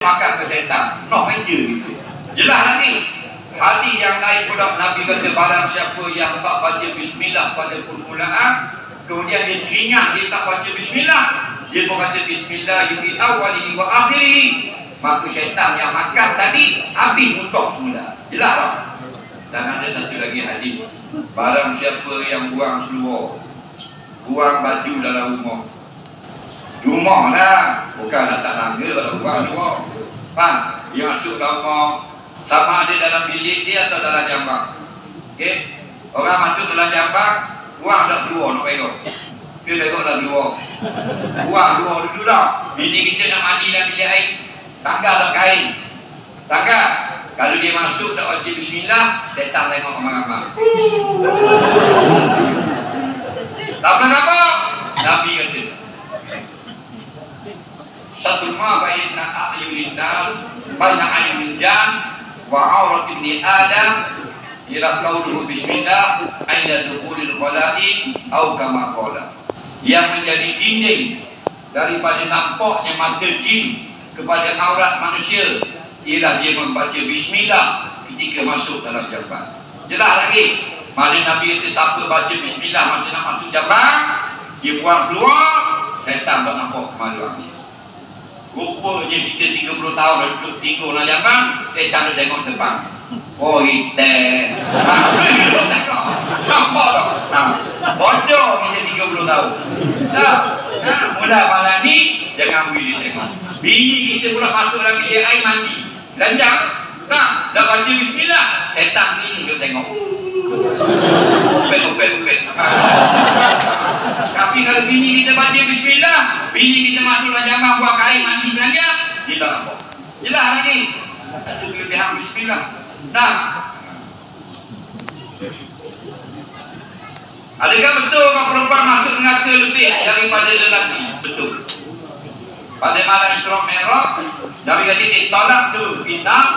makan ke setan. Noh aja gitu. Jelas lagi. Hadis yang lain pula Nabi kata barang siapa yang tak baca bismillah pada permulaan, kemudian dia teringat dia tak baca bismillah, dia pun kata bismillah bi awwalihi wa akhirihi, maka syaitan yang makan tadi habis muntah semula. Jelas tak? Dan ada satu lagi hadis, barang siapa yang buang seluar, buang baju dalam rumah lah, bukan datang tangga kalau buang seluar. Faham? Dia masuk dalam rumah, sama ada dalam bilik dia atau dalam jambak. Okey, orang masuk dalam jambak, buang dah keluar nak pegang. Dia tengok dah keluar. Buang keluar dulu dah. Bini kita nak mandi dalam bilik air, tanggal dah kain. Tanggal. Kalau dia masuk tak baca bismillah, setan tengok ramai-ramai. Tak apa-apa. Nabi kata, satu ma baina a'yunin nas, baina a'yunin jan wa aurat ibni adam ila qauluhu bismillah inda dukhulil khalaiq atau kama qala. Yang menjadi dinding daripada nampaknya mata jin kepada aurat manusia ialah dia membaca bismillah ketika masuk dalam jamban. Jelas lagi. Mana Nabi kata siapa baca bismillah masa nak masuk jamban, dia buang keluar, syaitan tak nampak kemaluan dia. Rupanya kita 30 tahun dah duduk tinggal dalam jamban, syaitan dah tengok depan. Oh hitam. Nampak tak? Bodoh kita 30 tahun. Tak? Mula malam ni jangan bini tengok. Bini kita pula masuk dalam bilik air mandi. Lanjang? Tak? Dah baca bismillah. Setan ni dia tengok. Upet. Tapi kalau bini kita baca bismillah, bini kita masuk dalam jamban buat kain mandi saja, dia tak nampak. Jelas lagi. Itu kelebihan bismillah. Tak? Adakah betul kalau perempuan masuk neraka lebih daripada lelaki? Betul. Pada malam Isra Mi'raj, Nabi kata tolak tu bintang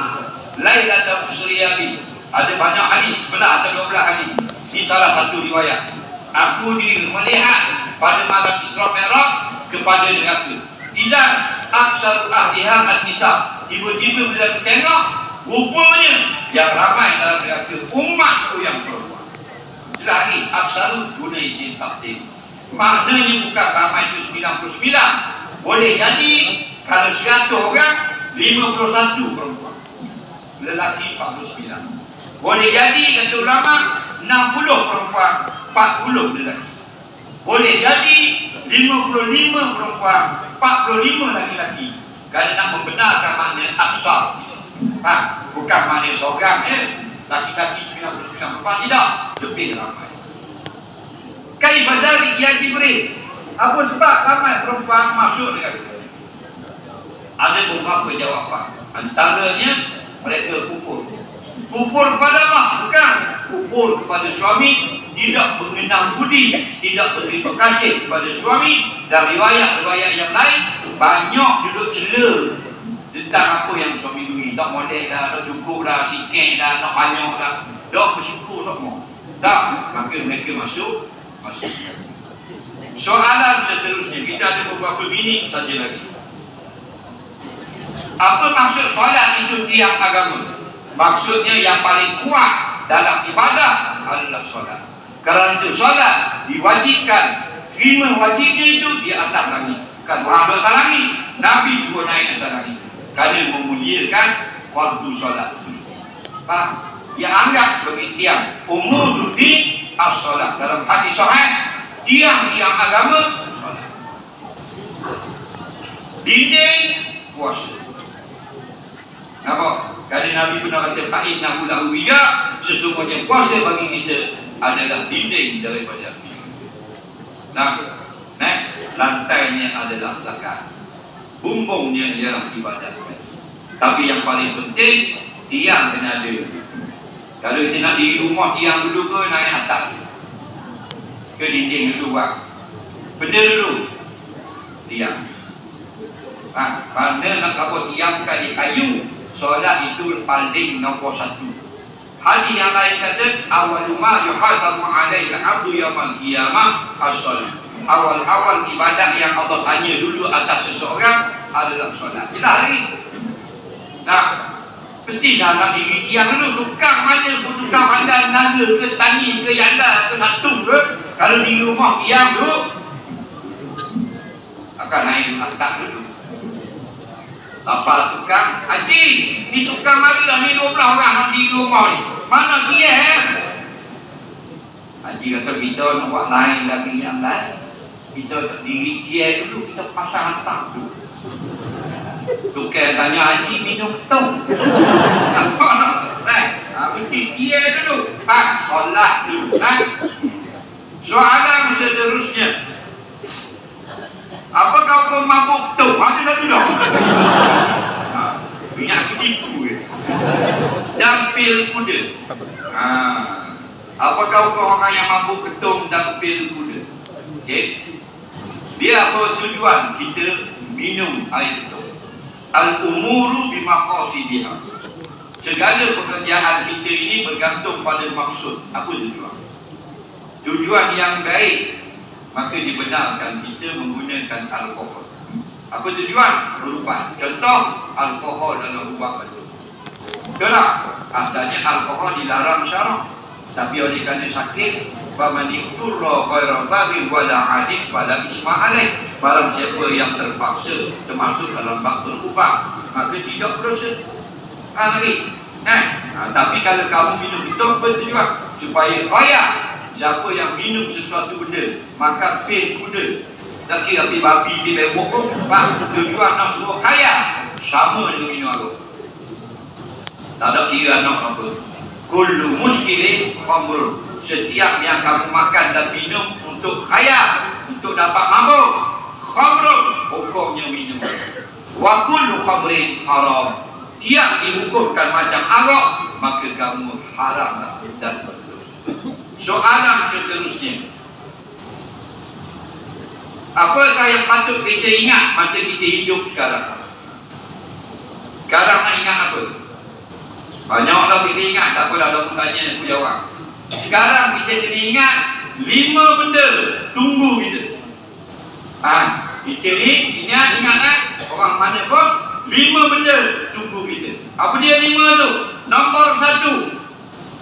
Lailatul Usriyabi. Ada banyak hadis, 11 atau 12 hadis. Ini salah satu riwayat. Aku melihat pada malam Isra Mi'raj kepada neraka. Izan aksar ahliha an-nisa. Tiba-tiba bila aku tengok, rupanya yang ramai dalam neraka umatku yang perempuan. Jelas lagi, aksaru guna izin takdir. Maknanya bukan ramai itu 99. Boleh jadi kalau 100 orang, 51 perempuan, lelaki 49. Boleh jadi kata ulama 60 perempuan, 40 lelaki. Boleh jadi 55 perempuan, 45 laki-laki. Kalau nak membenarkan makna aksar, bukan makna seorang laki-laki 99 perempuan, tidak, lebih ramai. Kaifa dzalik ya Jibril? Apa sebab ramai perempuan masuk dengan kita? Ada beberapa jawapan. Antaranya mereka kufur. Kufur kepada Allah, bukan kufur kepada suami, tidak mengenal budi, tidak berterima kasih kepada suami. Dan riwayat-riwayat yang lain banyak duduk cela tentang apa yang suami beri. Tak model dah, tak cukup dah, sikit dah, tak banyak dah, tak bersyukur semua. Tak, maka mereka masuk. Soalan seterusnya, kita ada beberapa minit saja lagi. Apa maksud solat itu tiang agama? Maksudnya yang paling kuat dalam ibadah adalah solat. Kerana itu solat diwajibkan, terima wajibnya itu di atas langit. Bukan Tuhan di atas langit, Nabi suruh naik atas langit. Kerana memuliakan waktu solat itu. Faham? Ia anggap sebagai tiang. Umur di as-solat. Dalam hadis sahih, tiang-tiang agama solat. Dinding puasa. Nampak? Kerana Nabi pernah kata fa'innahu lahu wija, sesungguhnya puasa bagi kita adalah dinding daripada api. Nah, lantainya adalah zakat. Bumbungnya ialah ibadat. Tapi yang paling penting, tiang kena ada. Kalau kita nak diri rumah, tiang dulu ke naik atas? Ke dinding dulu buat? Benda dulu tiang. Mana nak kabut tiang kali kayu, solat itu paling nombor 1. Hadis yang lain kata awal ma yuhasabu alaihi al-abdu yaumil qiyamah as-shalah. Awal-awal ibadat yang Allah tanya dulu atas seseorang adalah solat. Kita lagi Mesti dah nak diri tiang dulu. Tukang mana pun, tukang pandai naga ke tani ke yanda ke satu ke, kalau di rumah tiang dulu akan naik atap dulu. Apa tukang? Haji, ni tukang mari dah ni 12 orang nak di rumah ni. Mana dia Haji kata kita nak buat lain lagi yang lain. Kita diri dia dulu, kita pasang atap dulu. Tukang tanya Haji minum tong. Apa nak? Mesti dia dulu. Solat dulu. Soalan seterusnya. Apakah kau mabuk tong? Ada satu dah. Minyak ketipu ke? Dan pil kuda. Apakah kau orang yang mabuk ketum dan pil kuda? Okay. Dia apa tujuan kita minum air ketum? Al-umuru bimaqasidiha. Segala pekerjaan kita ini bergantung pada maksud. Apa tujuan? Tujuan yang baik, maka dibenarkan kita menggunakan alkohol. Apa tujuan? Berubat. Contoh, alkohol dalam ubat batu. Betul tak? Asalnya alkohol dilarang syarak, tapi oleh kerana sakit, faman iqturra ghairu baghin wala 'adin fala isma alaih. Barang siapa yang terpaksa termasuk dalam bab berubat, maka tidak berdosa. Tapi kalau kamu minum itu bertujuan supaya kaya. Siapa yang minum sesuatu benda makan pil kuda, tak kira pi babi pi bewok pun, tujuan nak suruh kaya, sama dengan minum alkohol. Tak ada kira nak apa. Kullu muskilin khamr. Setiap yang kamu makan dan minum untuk kaya, untuk dapat mabuk, khamr, hukumnya minum. Wa kullu khamrin haram. Tiap dihukumkan macam arak, maka kamu haram dan berdosa. Soalan seterusnya, apakah yang patut kita ingat masa kita hidup sekarang? Sekarang nak ingat apa? Banyaklah kita ingat, tak apalah aku tanya, aku jawab. Sekarang kita kena ingat 5 benda tunggu kita. Kita ni ingat orang mana pun 5 benda tunggu kita. Apa dia 5 tu? Nombor 1,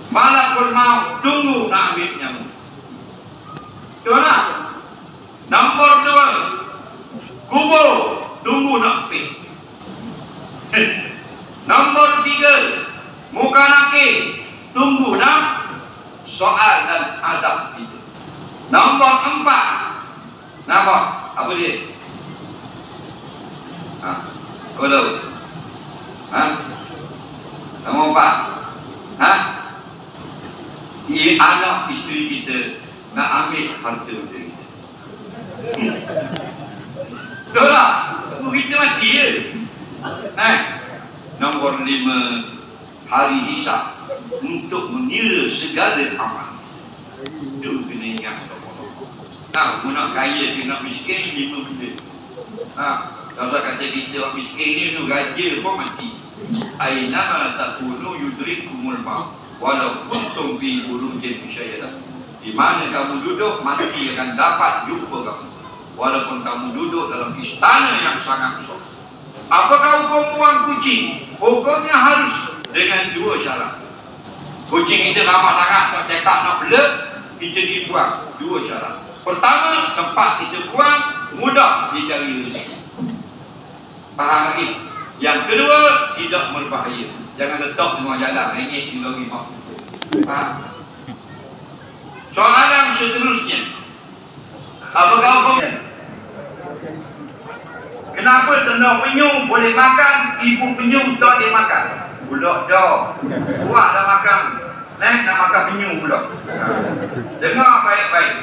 malakul maut tunggu nak ambil nyawa. Betul tak? Nombor 2, kubur tunggu nak pergi. Nombor 3, muka nakir tunggu nak soal dan adab itu. Nombor 4, nampak apa dia? Apa tahu? Nombor 4, anak isteri kita nak ambil harta benda kita. Betul tak? Kita mati je. Nombor 5, hari hisab untuk mengira segala amal. Itu kena ingat. Mu nak kaya ke nak miskin, 5 benda. Kalau kata kita orang miskin ni nu raja pun mati. Aina takunu yudrikumul maut walau kuntum fi burujin musyayyadah. Di mana kamu duduk, mati akan dapat jumpa kamu, walaupun kamu duduk dalam istana yang sangat besar. Apakah hukum buang kucing? Hukumnya harus dengan 2 syarat. Kucing kita lama sangat tak cekak nak belut, kita dibuang 2 syarat. Pertama, tempat kita buang mudah dicari rezeki. Faham lagi? Yang kedua, tidak berbahaya. Jangan letak tengah jalan, ringgit RM50. Soalan seterusnya, apakah hukumnya? Kenapa tenda penyu boleh makan, ibu penyu tak boleh makan? Bulak dah. Buat dah makan. Nak makan penyu pula. Dengar baik-baik.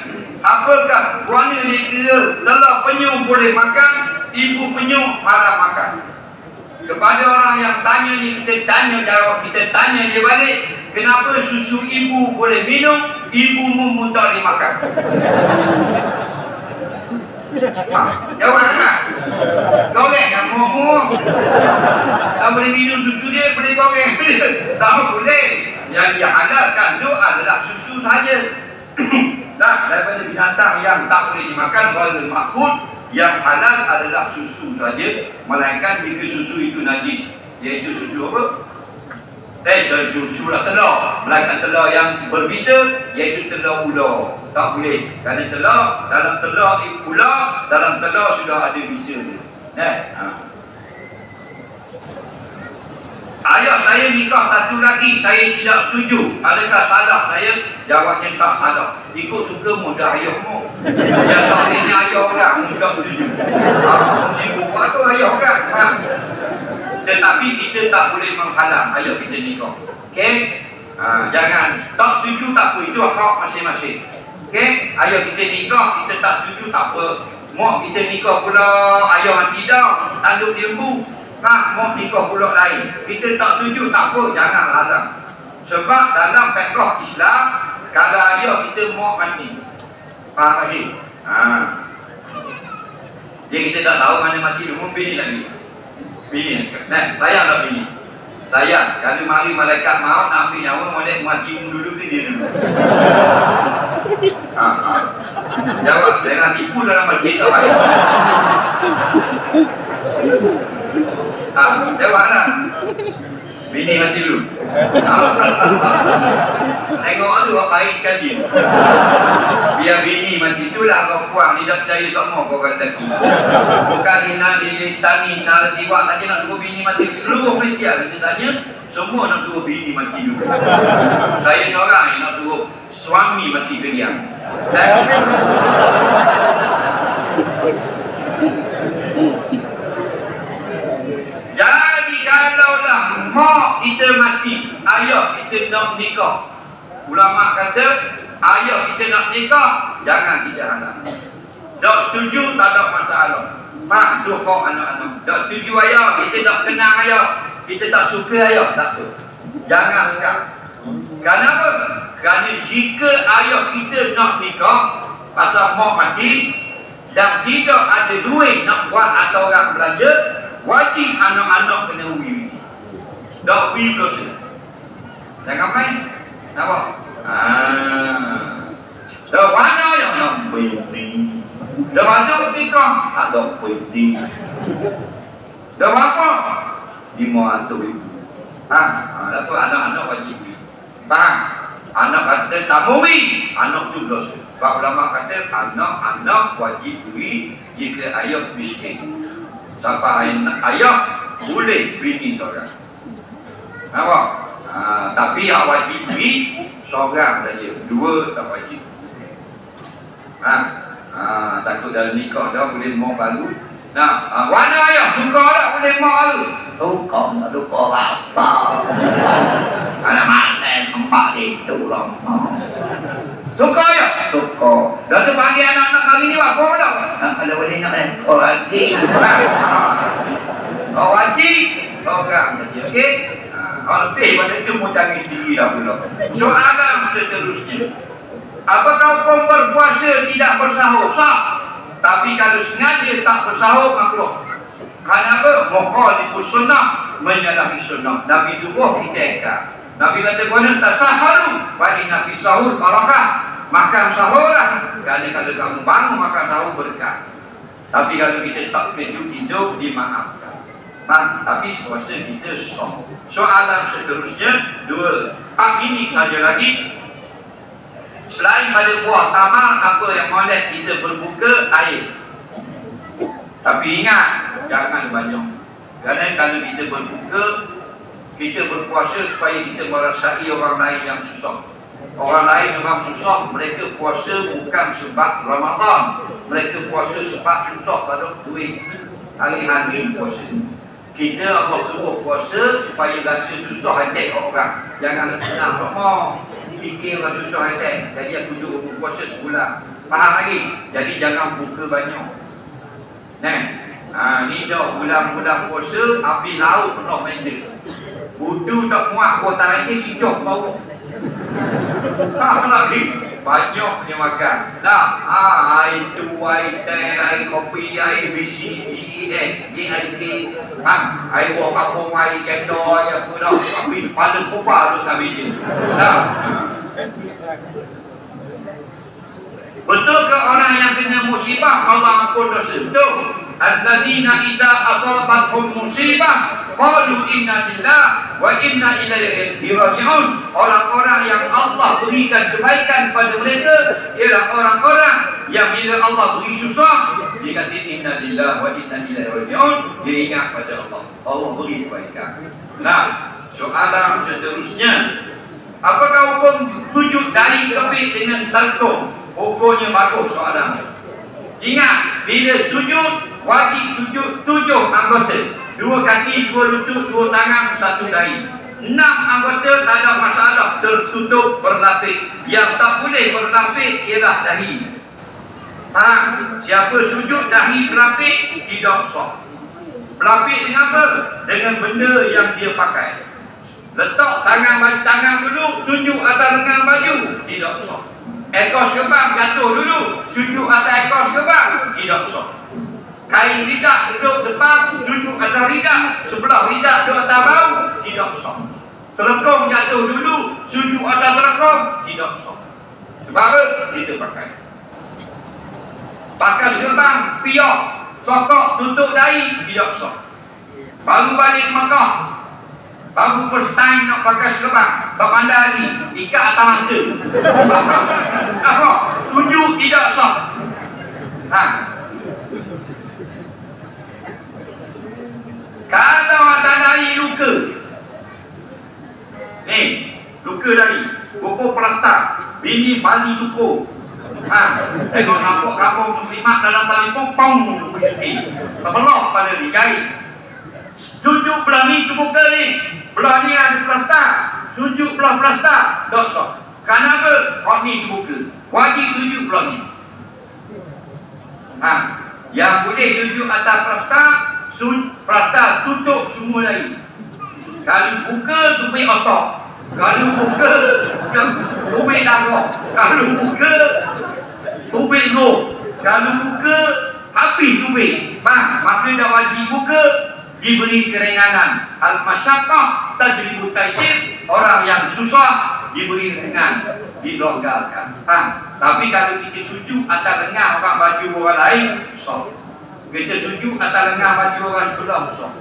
Apakah warna ni kira lelah penyu boleh makan, ibu penyu haram makan? Kepada orang yang tanya ni, kita tanya jawab, kita tanya dia balik, kenapa susu ibu boleh minum, ibumu tak boleh makan? Jawab tak? Goreng kan muak-muak. Tak boleh minum susu dia, boleh goreng. Tak boleh. Yang dia halalkan tu adalah susu saja. Nah, daripada binatang yang tak boleh dimakan, ghairul ma'kul, yang halal adalah susu saja, melainkan jika susu itu najis, iaitu susu apa? susu lah telur. Melainkan telur yang berbisa, iaitu telur ular. Tak boleh. Kerana dalam telur ular, dalam telur sudah ada bisa dia. Ayah saya nikah satu lagi, saya tidak setuju. Adakah salah saya? Jawabnya tak salah. Ikut suka mudah ayahmu. Yang tak ini ayah orang, mudah setuju. Sibuk tu ayah orang. Tetapi kita tak boleh menghalang ayah kita nikah. Okey? Jangan. Tak setuju tak apa. Itu hak masing-masing. Okey? Ayah kita nikah, kita tak setuju tak apa. Mak kita nikah pula, ayah tidak. Tanduk lembu. Mak nikah pula lain. Kita tak setuju tak apa, jangan halang. Sebab dalam fiqh Islam, kalau ayah kita mak mati. Faham lagi? Jadi kita tak tahu mana mati dulu, bini lagi. Bini. Sayang tak bini? Sayang. Kalau mari malaikat maut nak ambil nyawa, malaikat mati dulu ke dia dulu? Jawab, jangan tipu dalam masjid tak baik. Jawablah. Bini mati dulu. Tengok tu baik sekali. Biar bini mati itulah kau puang. Dia dah percaya semua kau kata kis. Bukan nak ditani cara tiwak tadi nak suruh bini mati. Seluruh Kristian kita tanya, semua nak suruh bini mati dulu. Saya seorang yang nak suruh suami mati kediam. Jadi kalaulah mak kita mati, ayah kita nak nikah, ulama kata ayah kita nak nikah, jangan kita halang. Tak setuju tak ada masalah. Faham tu hak anak-anak. Tak setuju ayah, kita tak kenal ayah, kita tak suka ayah, tak apa. Jangan sekat. Kenapa? Kerana jika ayah kita nak nikah pasal mak mati dan tidak ada duit nak buat atau orang belanja, wajib anak-anak kena ubi. Tak ubi berdosa. Jangan main. Nampak? Dah mana yang nak bini? Dah patut nikah? Tak ada bini. Dah berapa? 500 ribu. Lepas tu anak-anak wajib ubi. Faham? Anak kata tak ubi, anak tu berdosa. Sebab ulama kata anak-anak wajib ubi jika ayah miskin. Sampai ayah boleh bini seorang. Nampak? Tapi yang wajib bini seorang saja. Dua tak wajib. Takut dalam nikah dah boleh mau baru. Warna ayah suka tak boleh mau baru? Suka tak suka apa? Anak mana tempat itu lah. Suka ya? Suka. Dah tu bagi anak-anak hari ni apa dah? Ada boleh nak kau lagi. Kau wajib, kau orang saja. Okey? Kalau lebih pada itu mau cari sendiri dah pula. Soalan seterusnya. Apakah kau berpuasa tidak bersahur? Sah. Tapi kalau sengaja tak bersahur, makruh. Kenapa? Mukhalifus sunnah, menyalahi sunnah. Nabi suruh kita ikat. Nabi kata guna tasaharu, bagi Nabi sahur barakah. Makan sahurlah. Kerana kalau kamu bangun makan sahur berkah. Tapi kalau kita tak tidur dimaafkan. Tapi puasa kita sah. Soalan seterusnya dua. Ini saja lagi. Selain pada buah tamar, apa yang boleh kita berbuka? Air. Tapi ingat, jangan banyak. Kerana kalau kita berbuka, kita berpuasa supaya kita merasai orang lain yang susah. Orang lain memang susah, mereka puasa bukan sebab Ramadan. Mereka puasa sebab susah, tak ada duit. Hari-hari puasa. Kita Allah suruh puasa supaya rasa susah hati orang. Jangan senang lemah. Fikir orang susah hati. Jadi aku suruh puasa sebulan. Faham lagi? Jadi jangan buka banyak. Ni dah bulan-bulan puasa, habis lauk penuh menda. Budu tak muat kotak ini cicok bau. Faham lagi? Banyaknya makan. Air tu, air teh, air kopi, air bisi, air air buah kapung, air cendol, air apa dah. Tapi pada sopa tu sambil je. Betul ke orang yang kena musibah Allah ampun dosa? Betul. alladzina idza asabathum musibah qalu inna lillahi wa inna ilaihi raji'un. Orang-orang yang Allah berikan kebaikan pada mereka ialah orang-orang yang bila Allah beri susah, dia kata inna lillahi wa inna ilaihi raji'un. Dia ingat pada Allah, Allah beri kebaikan. Nah, soalan seterusnya, apakah hukum sujud dari kepit dengan talqum? Hukumnya bagus soalan. Ingat, bila sujud wajib sujud 7 anggota, 2 kaki, 2 lutut, 2 tangan, 1 dahi. 6 anggota tak ada masalah, tertutup berlapis. Yang tak boleh berlapis ialah dahi. Siapa sujud dahi berlapis tidak sah. Berlapis dengan apa? Dengan benda yang dia pakai. Letak tangan dulu, sujud atas lengan baju, tidak sah. Ekor kebang jatuh dulu, sujud atas ekor kebang, tidak sah. Kain ridak duduk depan, sujud atas ridak, sebelah ridak duduk atas bau, tidak sah. Telekong jatuh dulu, sujud atas telekong, tidak sah. Sebab kita pakai serban, piok, sokok, tutup dahi, tidak sah. Baru balik Mekah, baru first time nak pakai serban, tak pandai lagi, ikat atas mata. Sujud tidak sah. Kalau atas dahi luka, luka dahi, pokok plastar, bini bali tukur. Tengok nampak kapal muslimat dalam telefon, pong, terbelah pada dia jahit. Sujud belah ni terbuka ni, belah ni ada plastar, sujud belah plastar, tak sah. Kenapa? Hak ni terbuka, wajib sujud belah ni. Yang boleh sujud atas plastar tutup semua lain. Kalau buka tubik otak, kalau buka tubik darah, kalau buka tubik roh, kalau buka habis tubik, maka dah wajib buka, diberi keringanan. Al-masyaqqah tajlibu taysir, orang yang susah diberi ringan, dilonggarkan. Tapi kalau kita sujud atas lengan orang baju orang lain, sah. Kita sujud atas lengan baju orang sebelah, sah.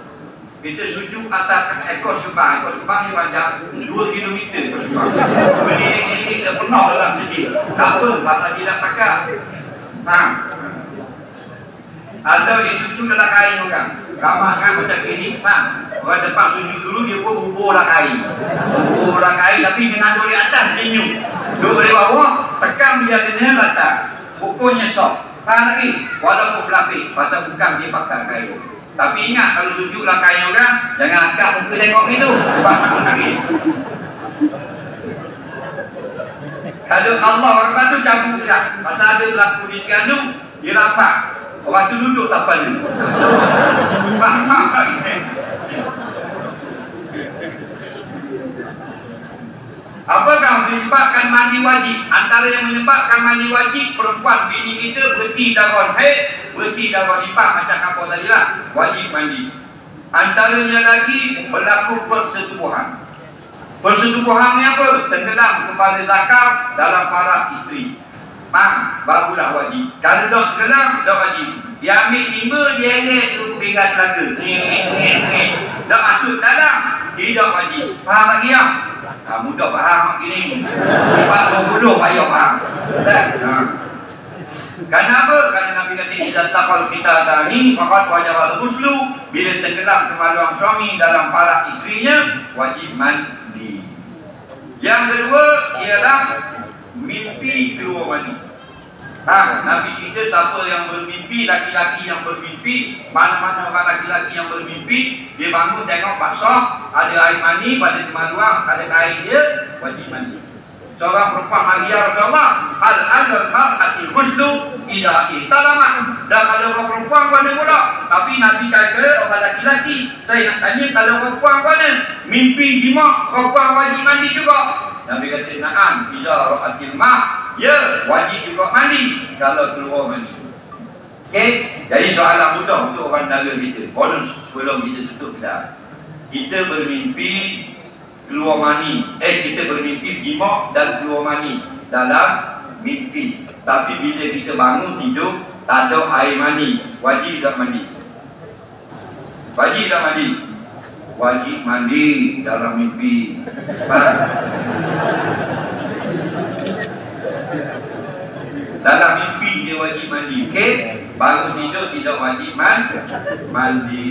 Kita sujud atas ekor sebang ni panjang 2 km ekor sebang. Berdiri-diri dah penuh dalam sejid. Tak apa, pasal tidak pakai. Atau dia sujud dalam kain orang. Kamar kan macam gini, orang depan sujud dulu, dia pun hubur lah kain. Hubur lah kain, tapi dengan duduk di atas, senyum. Duduk di bawah, tekan dia kena atas. Pokoknya sah. Lagi, walaupun berlapis, pasal bukan dia pakai kain. Tapi ingat, kalau sujud lah kain orang, jangan angkat muka tengok itu. Kalau Allah Akbar tu cabut lah. Pasal ada berlaku di Terengganu, dia rapat. Orang tu duduk tak pada. Apakah menyebabkan mandi wajib? Antara yang menyebabkan mandi wajib, perempuan bini kita berhenti darah haid, berhenti darah nifas macam kapal tadi lah, wajib mandi. Antaranya lagi berlaku persetubuhan. Persetubuhan ni apa? Tenggelam kepada zakar dalam para isteri. Barulah wajib. Kalau dah tenggelam, dah wajib. Dia ambil timba, dia elek tu pinggan telaga. Dah masuk dalam, tidak wajib. Faham lagi ya? Mudah faham gini. Sebab 20 payah faham. Kenapa? Kerana Nabi kata idza taqal kita tani maka wajib al-ghuslu, bila tenggelam kemaluan suami dalam para isterinya wajib mandi. Yang kedua ialah mimpi keluar mani. Nabi cerita siapa yang bermimpi, laki-laki yang bermimpi, mana-mana orang laki-laki yang bermimpi, dia bangun tengok basah, ada air mani pada kemaluan, ada air dia, wajib mandi. Seorang perempuan mari ya Rasulullah, hal azal mar'atil ghuslu idza ihtalamah. Dan kalau orang perempuan mana pula? Tapi Nabi kata orang laki-laki, saya nak tanya kalau orang perempuan mana? Mimpi jima, perempuan wajib mandi juga. Nabi kata na'am, idza ra'atil ma', ya wajib juga mandi kalau keluar mandi. Okey, jadi soalan mudah untuk orang negara kita. Bonus sebelum kita tutup dah. Kita bermimpi keluar mani, kita bermimpi jima dan keluar mani dalam mimpi. Tapi bila kita bangun tidur tak ada air mani, wajib tak mandi. Wajib tak mandi? Wajib mandi dalam mimpi. Faham? Dalam mimpi dia wajib mandi. Okey? Baru tidur tidak wajib mandi.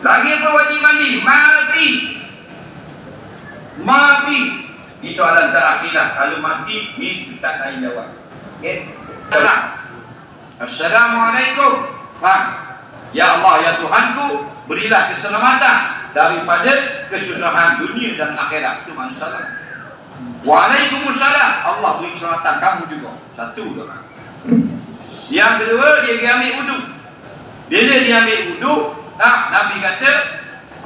Lagi apa wajib mandi? Mati. Ini soalan terakhir lah. Kalau mati, ni Ustaz lain jawab. Okey? Assalamualaikum. Ya Allah, ya Tuhanku, berilah keselamatan daripada kesusahan dunia dan akhirat. Itu mana salah. Waalaikumsalam. Allah beri keselamatan kamu juga. Satu orang. Yang kedua, dia ambil wuduk. Bila dia ambil wuduk, Nabi kata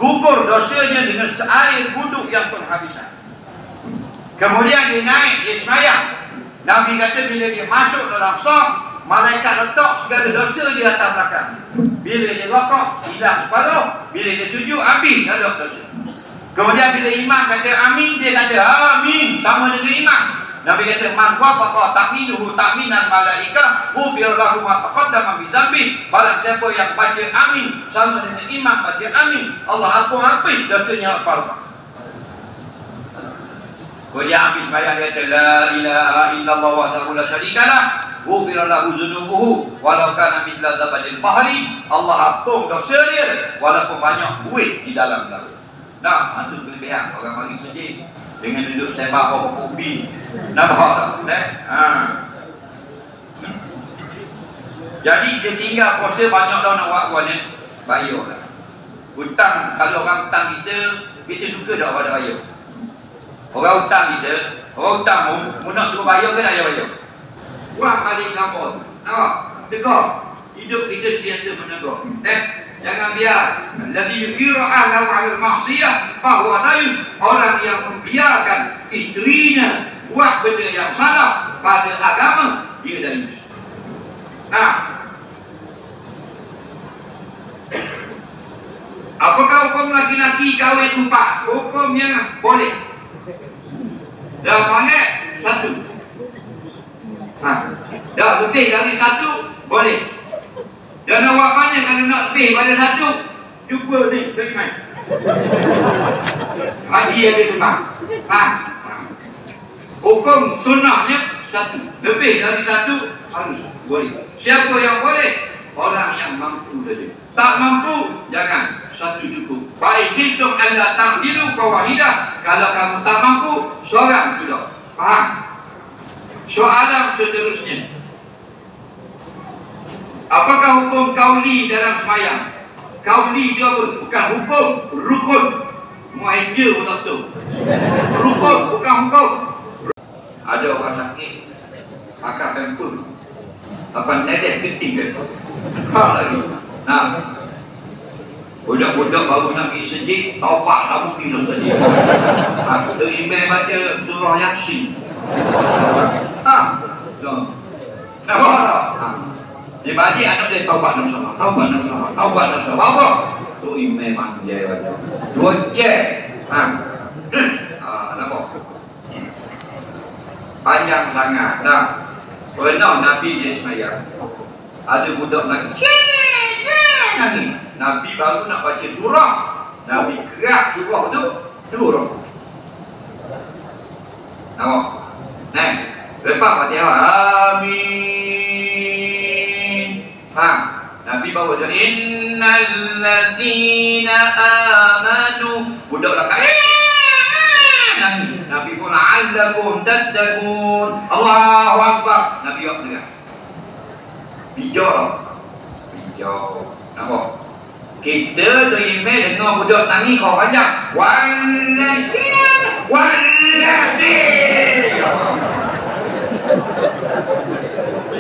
gugur dosanya dengan air wuduk yang penghabisan. Kemudian dia naik, dia sembahyang. Nabi kata bila dia masuk dalam saf, malaikat letak segala dosa di atas belakang. Bila dia rokok, hilang separuh. Bila dia sujud, habis ada dosa. Kemudian bila imam kata amin, dia kata amin sama dengan imam. Nabi kata man wafaqa ta'minuhu ta'minan malaikah ghufira lahu ma taqaddama min dzambi. Barang siapa yang baca amin sama dengan imam baca amin, Allah hapus dosanya apa? Kemudian habis sembahyang dia kata la ilaha illallah wahdahu la syarikalah ghufira lahu dzunubuhu walau kana misla zabadil bahri. Allah hapus dosa dia walaupun banyak buih di dalam laut. Nah, itu kelebihan orang mari sedih dengan duduk sembah apa ubi. Nampak tak? Jadi dia tinggal puasa banyak dah nak buat ni, bayarlah. Hutang, kalau orang hutang kita suka tak pada bayar? Orang hutang orang hutang mu nak suruh bayar ke tak payah bayar? Buat balik kampung. Nampak? Tegur. Hidup kita siasa menegur. Jangan biar alladhi yukiru ahlahu 'ala al-ma'siyah bahwa dayus, orang yang membiarkan isterinya buat benda yang salah pada agama, dia dayus. Nah, apakah hukum laki-laki kahwin 4? Hukumnya boleh. Dah panggil 1. Dah lebih dari 1 boleh. Dan awak mana kalau nak lebih pada 1, jumpa ni Tuan Iman. Hadiah dia depan. Hukum sunnahnya 1. Lebih dari 1 harus boleh. Siapa yang boleh? Orang yang mampu saja. Tak mampu, jangan. 1 cukup. Baik hitung anda ta'dilu fawahidah. Kalau kamu tak mampu, seorang sudah. Faham? Soalan seterusnya, apakah hukum kauli dalam sembahyang? Kauli dia apa? Bukan hukum, rukun. Muaja betul-betul. Rukun, bukan hukum. Ada orang sakit, pakai pamper. Apa nenek keting pamper. Lagi. Nah, budak-budak baru nak pergi sejid, taubat tak mungkin dah sejid. Satu email baca surah Yasin. Nampak tak? Dia bagi anak dia taubat nafsah. Apa? Tu imam manjai baca. 2 jam. Nampak? Panjang sangat. Nah, pernah Nabi dia sembahyang. Ada budak nangis. Nangis. Nabi baru nak baca surah. Nabi gerak surah tu turun. Nampak? Nah, lepas Fatihah. Amin. Nabi bawa macam innal ladzina amanu. Budak belakang Nabi pun la'allakum tattaqun. Allahu akbar. Nabi buat dengar. Bijak. Nampak? Kita terima dengar budak nangis kau panjang.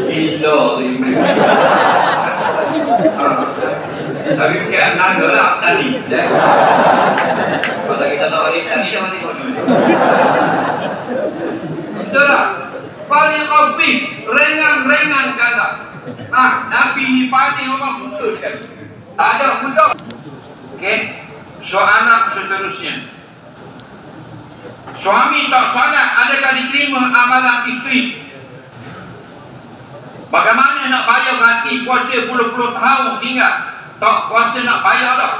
Gila terima. Tapi bukan nangga lah tadi. Kalau kita tak boleh tadi dah mesti konon. Betul tak? Paling kopi, ringan kata. Nabi ni paling orang suka sekali. Tak ada budak. Okey. Soalan seterusnya. Suami tak salat, adakah diterima amalan isteri? Bagaimana nak bayar ganti puasa puluh-puluh tahun ingat? Tak puasa nak bayar dah.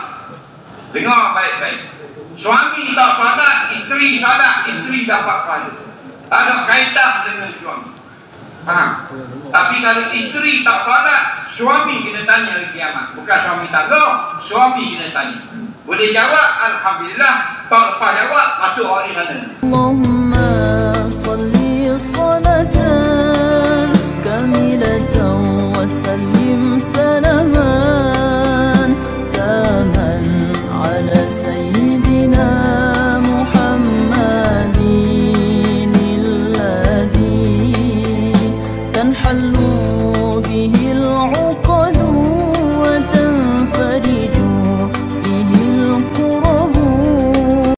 Dengar baik-baik. Suami tak salat, isteri salat, isteri dapat pahala. Ada kaitan dengan suami. Faham? Tapi kalau isteri tak salat, suami kena tanya hari kiamat. Bukan suami tak tahu, suami kena tanya. Boleh jawab, alhamdulillah. Tak lepas jawab, masuk hari sana.